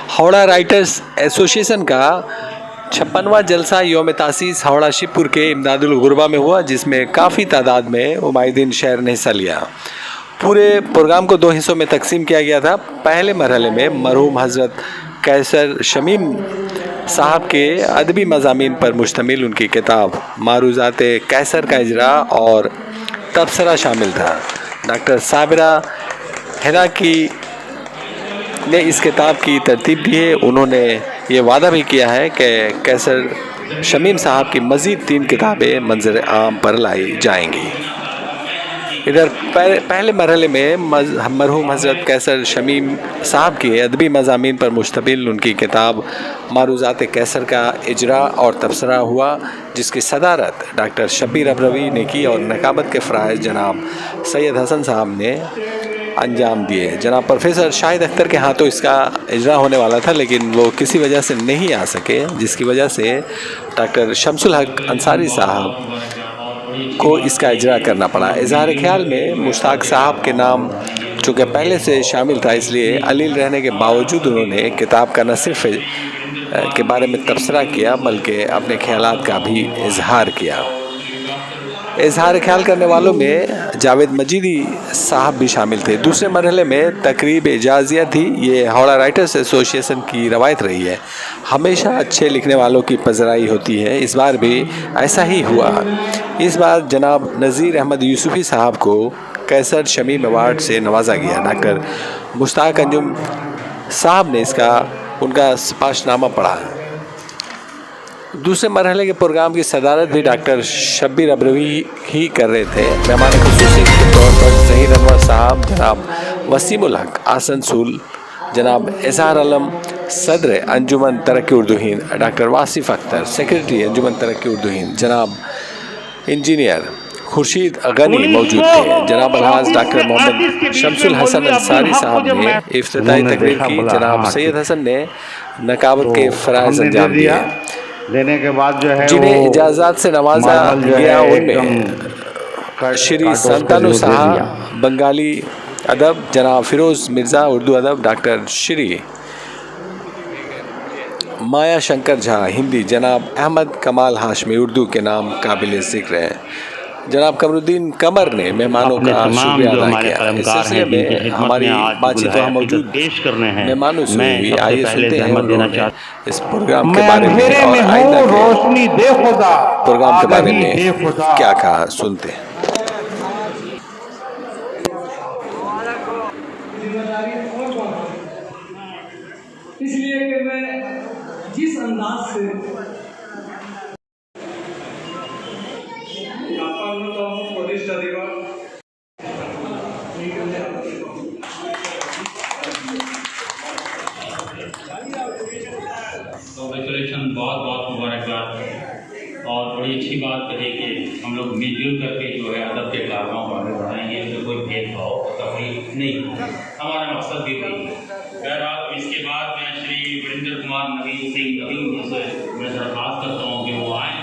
Howrah writers association का 56वां जलसा यौम तासीस हावड़ा शिवपुर के इमदादुल गुरबा में हुआ, जिसमें काफ़ी तादाद में उमाइदीन शहर ने हिस्सा लिया। पूरे प्रोग्राम को 2 हिस्सों में तकसीम किया गया था। पहले मरहले में मरहूम हज़रत कैसर शमीम साहब के अदबी मज़ामीन पर मुश्तमिल उनकी किताब मारूज़ात कैसर का इजरा और तबसरा शामिल था। डॉक्टर साबिरा हिना की ने इस किताब की तरतीब दी है। उन्होंने ये वादा भी किया है कि कैसर शमीम साहब की मज़ीद 3 किताबें मंजर आम पर लाई जाएंगी। इधर पहले मरहले में मरहूम हज़रत कैसर शमीम साहब के अदबी मज़ामीन पर मुश्तमिल उनकी किताब मारूज़ात कैसर का इजरा और तबसरा हुआ, जिसकी सदारत डॉक्टर शब्बीर अबरवी ने की और नकाबत के फ़राइज़ जनाब सैयद हसन साहब ने अंजाम दिए। जनाब प्रोफेसर शाहिद अख्तर के हाथों इसका इजरा होने वाला था, लेकिन वो किसी वजह से नहीं आ सके, जिसकी वजह से डॉक्टर शमसुल हक अंसारी साहब को इसका इजरा करना पड़ा। इजहार ख्याल में मुश्ताक साहब के नाम चूँकि पहले से शामिल था, इसलिए अलील रहने के बावजूद उन्होंने किताब का न सिर्फ के बारे में तबसरा किया बल्कि अपने ख्यालात का भी इजहार किया। इजहार ख्याल करने वालों में जावेद मजीदी साहब भी शामिल थे। दूसरे मरहले में तकरीब एजाजिया थी। ये हावड़ा राइटर्स एसोसिएशन की रवायत रही है, हमेशा अच्छे लिखने वालों की पजराई होती है। इस बार भी ऐसा ही हुआ। इस बार जनाब नज़ीर अहमद यूसुफ़ी साहब को कैसर शमीम अवार्ड से नवाजा गया। डॉक्टर मुश्ताक अंजुम साहब ने उनका सिफारिशनामा पढ़ा। दूसरे मरहले के प्रोग्राम की सदारत भी डॉक्टर शब्बीर अबरवी ही कर रहे थे। मेहमान ख़ुसूसी के तौर पर ज़हीर अनवर साहब, जनाब वसीमुल हक आसनसोल, जनाब इज़हार आलम सदर अंजुमन तरक्की उर्दू हिंद, डॉक्टर वासिफ़ अख्तर सेक्रेटरी अंजुमन तरक्की उर्दू हिंद, जनाब इंजीनियर खुर्शीद गनी मौजूद थे। जनाब अलहाज डॉक्टर मोहम्मद शमसुल हसन अंसारी साहब ने इफ्तिताई तकरीर की। जनाब सैयद हसन ने नकाबत के फ़राइज़ अंजाम दिए। देने के बाद जो है जिन्हें इजाज़त से नवाजा गया उनमें श्री संतानु साहब बंगाली अदब, जनाब फ़िरोज़ मिर्ज़ा उर्दू अदब, डॉक्टर श्री माया शंकर झा हिंदी, जनाब अहमद कमाल हाशमी उर्दू के नाम काबिल ज़िक्र हैं। जनाब कमरुद्दीन कमर ने मेहमानों का शुक्रिया अदा किया। इस सिलसिले में हमारी बातचीत वहाँ मौजूद मेहमानों से हुई। आइए सुनते हैं उन्होंने इस प्रोग्राम के बारे में और आइंदा के प्रोग्राम के बारे में क्या कहा, सुनते हैं। इसलिए कि मैं जिस अंदाज से कांग्रेचुलेशन, बहुत बहुत मुबारकबाद। और बड़ी अच्छी बात कही कि हम लोग मिलजुल करके जो है अदब के कारनामों को आगे बढ़ाएंगे, इसमें कोई भेदभाव तकलीफ नहीं, हमारा मकसद भी वही है। बहरहाल इसके बाद मैं श्री वीरेंद्र कुमार नवीन सिंह नवीन से मैं दरख्वास्त करता हूँ कि वो आएँ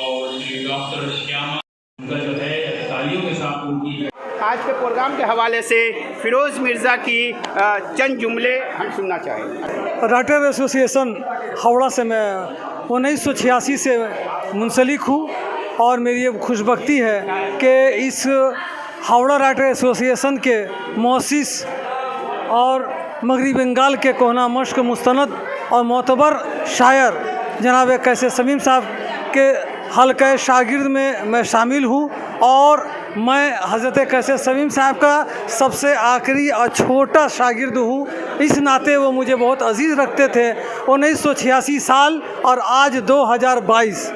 और श्री डॉक्टर श्यामा उनका जो है तालियों के साथ उनकी आज के प्रोग्राम के हवाले से फ़िरोज़ मिर्ज़ा की चंद जुमले हम सुनना चाहेंगे। राइटर एसोसिएशन हावड़ा से मैं 1986 से मुंसलिक हूँ और मेरी ये खुशबख्ती है कि इस हावड़ा राइटर एसोसिएशन के मौसिस और मगरबी बंगाल के कोहना मश्क मुस्तनद और मोतबर शायर जनाब कैसर शमीम साहब के हल्का शागिर्द में मैं शामिल हूँ और मैं हज़रत कैसर शमीम साहब का सबसे आखिरी और छोटा शागिर्द हूँ। इस नाते वो मुझे बहुत अजीज़ रखते थे। 1986 साल और आज 2022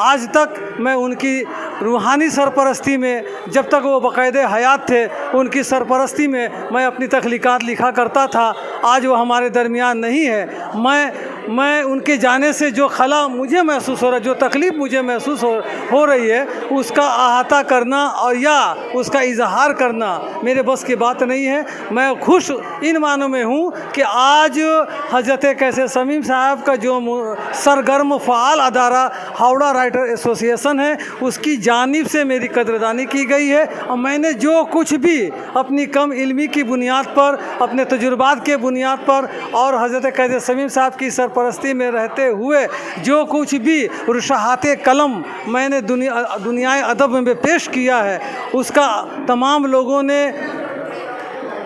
आज तक मैं उनकी रूहानी सरपरस्ती में, जब तक वो बाकायदे हयात थे, उनकी सरपरस्ती में मैं अपनी तख्लीक़ात लिखा करता था। आज वो हमारे दरमियान नहीं है। मैं मैं उनके जाने से जो खला मुझे महसूस हो रहा है, जो तकलीफ़ मुझे महसूस हो रही है, उसका अहाता करना और या उसका इजहार करना मेरे बस की बात नहीं है। मैं खुश इन मानों में हूँ कि आज हज़रत कैसर शमीम साहब का जो सरगर्म फ़ाल अदारा हावड़ा राइटर एसोसिएशन है, उसकी जानिब से मेरी कदरदानी की गई है और मैंने जो कुछ भी अपनी कम इल्मी की बुनियाद पर, अपने तजुर्बात के बुनियाद पर और हज़रत कैसर शमीम साहब की सरपरस्ती में रहते हुए जो कुछ भी रुशाहाते कलम मैंने दुनियाए अदब में पेश किया है, उसका तमाम लोगों ने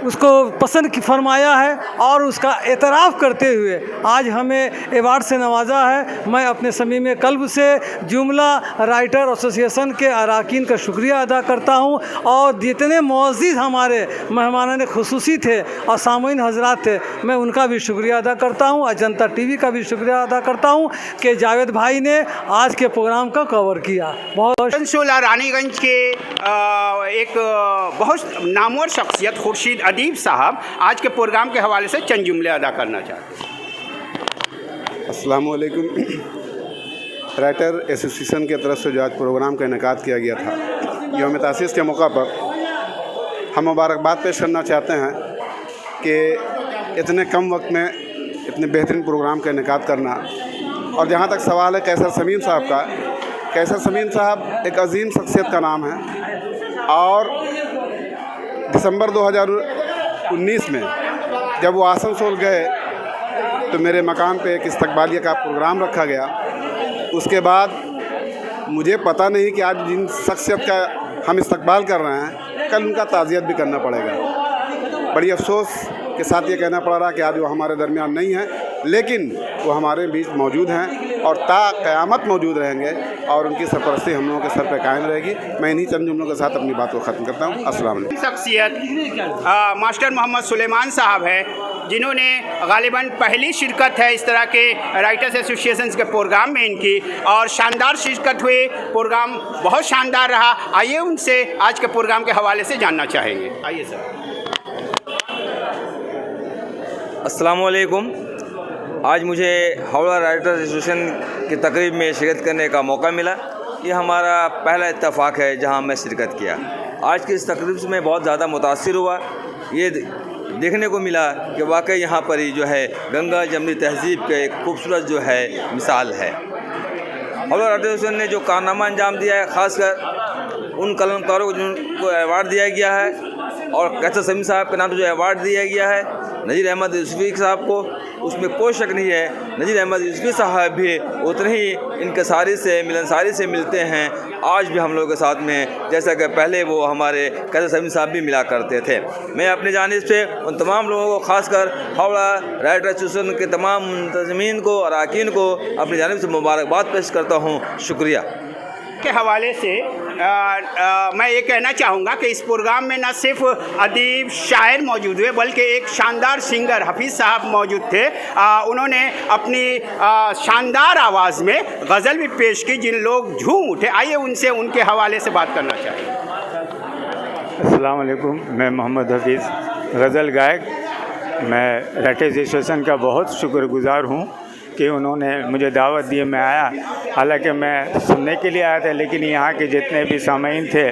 उसको पसंद फरमाया है और उसका एतराफ़ करते हुए आज हमें एवार्ड से नवाजा है। मैं अपने समीम कल्ब से जुमला राइटर एसोसिएशन के अरकान का शुक्रिया अदा करता हूं और जितने मुअज़्ज़िज़ हमारे मेहमान खुसूसी थे और सामईन हजरात थे, मैं उनका भी शुक्रिया अदा करता हूं और जनता टीवी का भी शुक्रिया अदा करता हूं कि जावेद भाई ने आज के प्रोग्राम का कवर किया। बहुत आसनसोल रानीगंज के एक बहुत नामवर शख्सियत खुर्शीद अदीब साहब आज के प्रोग्राम के हवाले से चंद जुमले अदा करना चाहते हैं। अस्सलाम वालेकुम। राइटर एसोसिएशन की तरफ से जो आज प्रोग्राम का इनेकाद किया गया था, यौम तासीस के मौका पर हम मुबारकबाद पेश करना चाहते हैं कि इतने कम वक्त में इतने बेहतरीन प्रोग्राम का इनेकाद करना। और जहाँ तक सवाल है कैसर शमीम साहब का, कैसर शमीम साहब एक अजीम शख्सियत का नाम है और दिसंबर 2019 में जब वो आसनसोल गए तो मेरे मकान पे एक इस्तकबालिया का प्रोग्राम रखा गया। उसके बाद मुझे पता नहीं कि आज जिन शख्सियत का हम इस्तकबाल कर रहे हैं, कल उनका ताज़ियत भी करना पड़ेगा। बड़ी अफसोस के साथ ये कहना पड़ रहा कि आज वो हमारे दरमियान नहीं है, लेकिन वो हमारे बीच मौजूद हैं और ता क़यामत मौजूद रहेंगे और उनकी सरपरस्ती हम लोगों के सर पे कायम रहेगी। मैं इन्हीं चंद जुमलों के साथ अपनी बात को ख़त्म करता हूँ। अस्सलाम वालेकुम। शख्सियत मास्टर मोहम्मद सुलेमान साहब है, जिन्होंने गालिबन पहली शिरकत है इस तरह के राइटर्स एसोसिएशन के प्रोग्राम में इनकी, और शानदार शिरकत हुई, प्रोग्राम बहुत शानदार रहा। आइए उनसे आज के प्रोग्राम के हवाले से जानना चाहेंगे। आइए सर। अस्सलाम वालेकुम। आज मुझे हावड़ा राइटर्स एसोसिएशन की तकरीब में शिरकत करने का मौका मिला। ये हमारा पहला इत्तेफाक है जहां मैं शिरकत किया। आज की इस तकरीब से मैं बहुत ज़्यादा मुतासिर हुआ। ये देखने को मिला कि वाकई यहाँ पर ही जो है गंगा जमनी तहज़ीब के एक खूबसूरत जो है मिसाल है। हावड़ा राइटर्स एसोसिएशन ने जो कारनामा अंजाम दिया है, ख़ासकर उन कलमकारों को जिनको अवार्ड दिया गया है और कैसर शमीम साहब के नाम से जो अवार्ड दिया गया है नज़ीर अहमद यूसुफ़ी साहब को, उसमें कोई शक नहीं है। नज़ीर अहमद यूसुफ़ी साहब भी उतने ही इनकसारी से मिलनसारी से मिलते हैं आज भी हम लोगों के साथ में, जैसा कि पहले वो हमारे कैसर शमीम साहब भी मिला करते थे। मैं अपनी जानिब से उन तमाम लोगों को, ख़ासकर हावड़ा राइटर एसोसिएशन के तमाम मुंतज़मीन को, अरकान को अपनी जानिब से मुबारकबाद पेश करता हूँ। शुक्रिया। के हवाले से मैं ये कहना चाहूँगा कि इस प्रोग्राम में न सिर्फ अदीब शायर मौजूद हुए, बल्कि एक शानदार सिंगर हफीज़ साहब मौजूद थे। उन्होंने अपनी शानदार आवाज़ में गज़ल भी पेश की, जिन लोग झूम उठे। आइए उनसे उनके हवाले से बात करना चाहिए। अस्सलाम वालेकुम। मैं मोहम्मद हफीज़ गज़ल गायक। मैं राइटर्स एसोसिएशन का बहुत शुक्रगुज़ार हूँ कि उन्होंने मुझे दावत दी। मैं आया, हालांकि मैं सुनने के लिए आया था, लेकिन यहाँ के जितने भी सामीन थे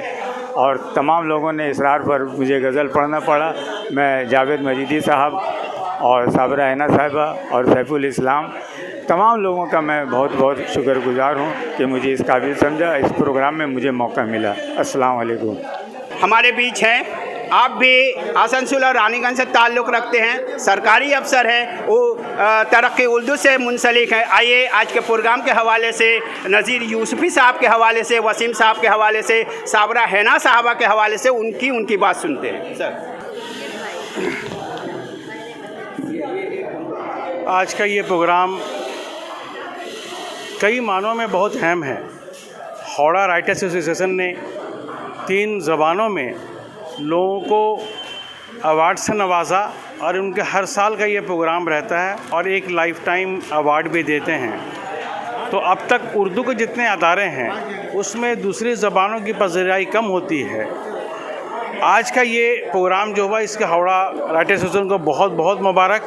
और तमाम लोगों ने इसरार पर मुझे गज़ल पढ़ना पड़ा। मैं जावेद मजीदी साहब और साबरा हैना साहिबा और सैफुल इस्लाम, तमाम लोगों का मैं बहुत बहुत शुक्रगुज़ार हूँ कि मुझे इस काबिल समझा, इस प्रोग्राम में मुझे मौका मिला। अस्सलाम वालेकुम। हमारे बीच हैं, आप भी आसनसोल और रानीगंज से ताल्लुक़ रखते हैं, सरकारी अफसर हैं, वो तरक्की उर्दू से मुंसलिक हैं। आइए आज के प्रोग्राम के हवाले से नज़ीर यूसुफ़ी साहब के हवाले से, वसीम साहब के हवाले से, साबरा हैना साहबा के हवाले से उनकी बात सुनते हैं। सर, आज का ये प्रोग्राम कई मानों में बहुत अहम है। हावड़ा राइटर्स एसोसिएशन ने 3 ज़बानों में लोगों को अवार्ड से नवाजा और उनके हर साल का ये प्रोग्राम रहता है और एक लाइफ टाइम अवार्ड भी देते हैं। तो अब तक उर्दू के जितने अदारे हैं उसमें दूसरी ज़बानों की पज़ीराई कम होती है। आज का ये प्रोग्राम जो हुआ, इसके हावड़ा राइटर्स एसोसिएशन को बहुत बहुत मुबारक।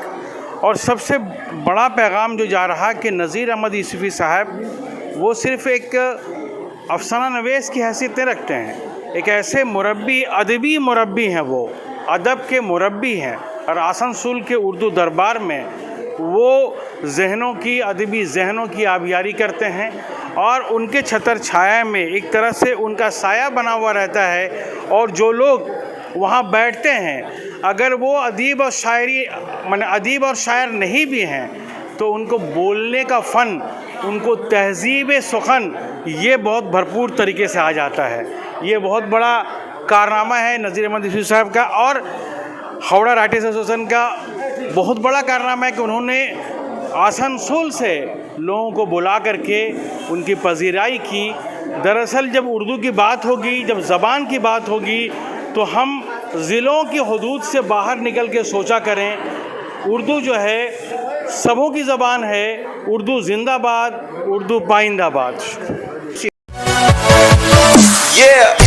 और सबसे बड़ा पैगाम जो जा रहा कि नज़ीर अहमद यूसुफ़ी साहब वो सिर्फ़ एक अफसाना नवेस की हैसियत नहीं रखते हैं, एक ऐसे मुरब्बी, अदबी मुरब्बी हैं, वो अदब के मुरब्बी हैं। और आसनसोल के उर्दू दरबार में वो जहनों की, अदबी जहनों की आबियारी करते हैं और उनके छतर छाया में एक तरह से उनका साया बना हुआ रहता है। और जो लोग वहाँ बैठते हैं, अगर वो अदीब और शायरी माने अदीब और शायर नहीं भी हैं तो उनको बोलने का फ़न, उनको तहज़ीब सुखन, ये बहुत भरपूर तरीके से आ जाता है। ये बहुत बड़ा कारनामा है नज़ीर अहमद यूसुफ़ी साहब का। और हावड़ा राइटर्स एसोसिएशन का बहुत बड़ा कारनामा है कि उन्होंने आसनसोल से लोगों को बुला करके उनकी पजीराई की। दरअसल जब उर्दू की बात होगी, जब ज़बान की बात होगी, तो हम ज़िलों की हदूद से बाहर निकल के सोचा करें। उर्दू जो है सबों की ज़बान है, उर्दू जिंदाबाद, उर्दू पाइंदाबाद। Yeah.